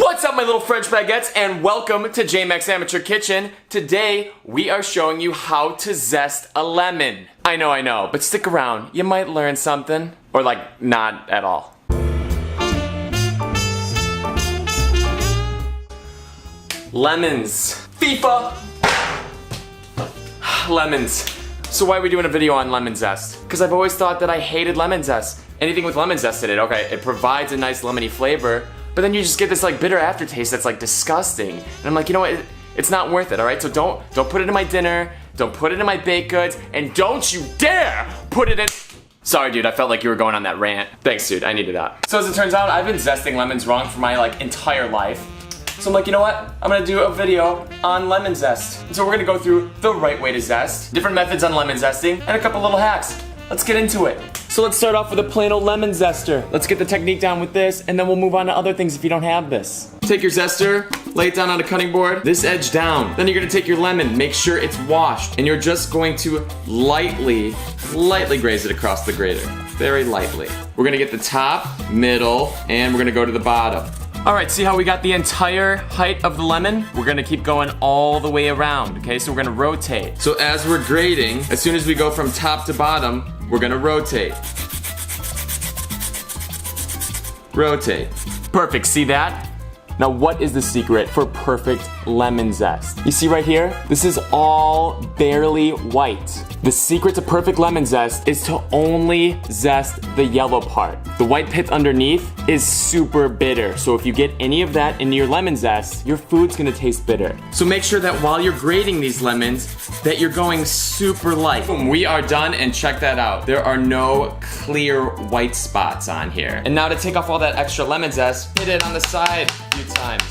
What's up, my little French baguettes, and welcome to J-Max Amateur Kitchen. Today, we are showing you how to zest a lemon. I know, but stick around. You might learn something. Or like, not at all. Lemons. FIFA! Lemons. So why are we doing a video on lemon zest? Because I've always thought that I hated lemon zest. Anything with lemon zest in it, okay, it provides a nice lemony flavor, but then you just get this like bitter aftertaste that's like disgusting. And I'm like, you know what, it's not worth it, alright? So don't put it in my dinner, don't put it in my baked goods, and don't you dare put it in... Sorry dude, I felt like you were going on that rant. Thanks dude, I needed that. So as it turns out, I've been zesting lemons wrong for my like entire life. So I'm like, you know what? I'm gonna do a video on lemon zest. And so we're gonna go through the right way to zest, different methods on lemon zesting, and a couple little hacks. Let's get into it. So let's start off with a plain old lemon zester. Let's get the technique down with this, and then we'll move on to other things if you don't have this. Take your zester, lay it down on a cutting board, this edge down. Then you're gonna take your lemon, make sure it's washed, and you're just going to lightly graze it across the grater. Very lightly. We're gonna get the top, middle, and we're gonna go to the bottom. Alright, see how we got the entire height of the lemon? We're gonna keep going all the way around, okay? So we're gonna rotate. So as we're grating, as soon as we go from top to bottom, we're gonna rotate. Rotate. Perfect, see that? Now what is the secret for perfect lemon zest? You see right here? This is all barely white. The secret to perfect lemon zest is to only zest the yellow part. The white pith underneath is super bitter. So if you get any of that into your lemon zest, your food's gonna taste bitter. So make sure that while you're grating these lemons, that you're going super light. Boom, we are done, and check that out. There are no clear white spots on here. And now to take off all that extra lemon zest, hit it on the side a few times.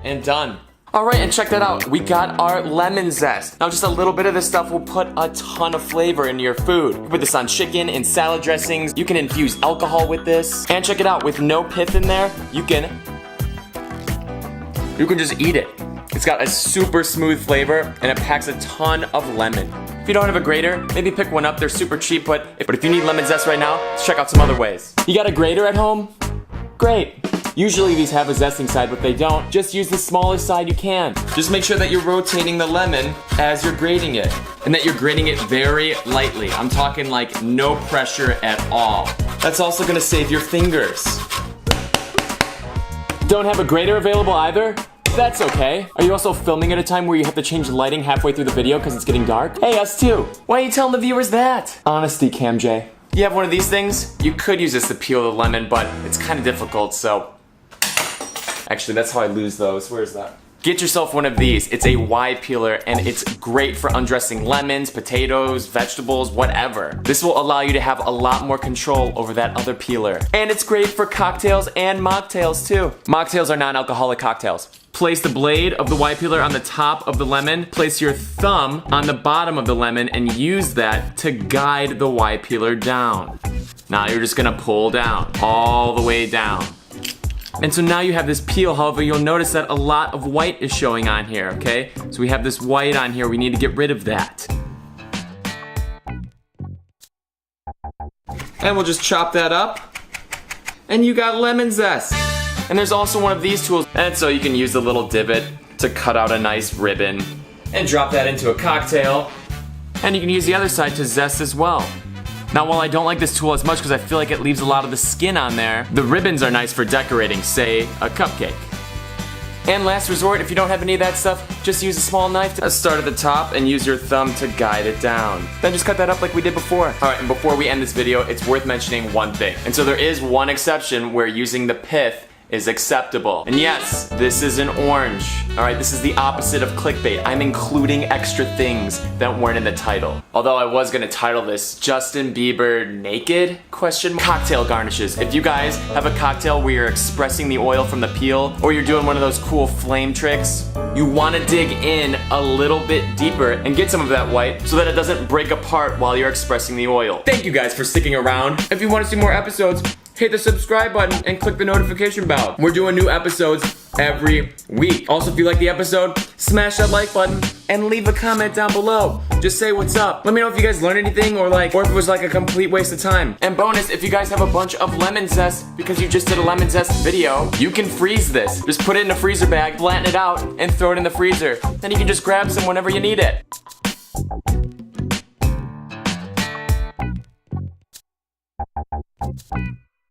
And done. Alright, and check that out. We got our lemon zest. Now just a little bit of this stuff will put a ton of flavor into your food. You put this on chicken and salad dressings. You can infuse alcohol with this. And check it out, with no pith in there, you can just eat it. It's got a super smooth flavor, and it packs a ton of lemon. If you don't have a grater, maybe pick one up. They're super cheap, but if you need lemon zest right now, let's check out some other ways. You got a grater at home? Great. Usually these have a zesting side, but they don't. Just use the smallest side you can. Just make sure that you're rotating the lemon as you're grating it, and that you're grating it very lightly. I'm talking like no pressure at all. That's also gonna save your fingers. Don't have a grater available either? That's okay. Are you also filming at a time where you have to change lighting halfway through the video because it's getting dark? Hey, us too. Why are you telling the viewers that? Honesty, Cam J. You have one of these things? You could use this to peel the lemon, but it's kind of difficult, so... Actually, that's how I lose those. Where's that? Get yourself one of these. It's a Y peeler, and it's great for undressing lemons, potatoes, vegetables, whatever. This will allow you to have a lot more control over that other peeler. And it's great for cocktails and mocktails too. Mocktails are non-alcoholic cocktails. Place the blade of the Y peeler on the top of the lemon, place your thumb on the bottom of the lemon, and use that to guide the Y peeler down. Now you're just gonna pull down, all the way down. And so now you have this peel. However, you'll notice that a lot of white is showing on here, okay? So we have this white on here, we need to get rid of that. And we'll just chop that up, and you got lemon zest. And there's also one of these tools, and so you can use the little divot to cut out a nice ribbon and drop that into a cocktail. And you can use the other side to zest as well. Now, while I don't like this tool as much because I feel like it leaves a lot of the skin on there, the ribbons are nice for decorating, say, a cupcake. And last resort, if you don't have any of that stuff, just use a small knife to start at the top and use your thumb to guide it down. Then just cut that up like we did before. Alright, and before we end this video, it's worth mentioning one thing. And so there is one exception where using the pith is acceptable. And yes, this is an orange. Alright, this is the opposite of clickbait. I'm including extra things that weren't in the title. Although I was gonna title this Justin Bieber Naked? Cocktail garnishes. If you guys have a cocktail where you're expressing the oil from the peel, or you're doing one of those cool flame tricks, you wanna dig in a little bit deeper and get some of that white so that it doesn't break apart while you're expressing the oil. Thank you guys for sticking around. If you wanna see more episodes, hit the subscribe button and click the notification bell. We're doing new episodes every week. Also, if you like the episode, smash that like button and leave a comment down below. Just say what's up. Let me know if you guys learned anything or if it was like a complete waste of time. And bonus, if you guys have a bunch of lemon zest because you just did a lemon zest video, you can freeze this. Just put it in a freezer bag, flatten it out, and throw it in the freezer. Then you can just grab some whenever you need it.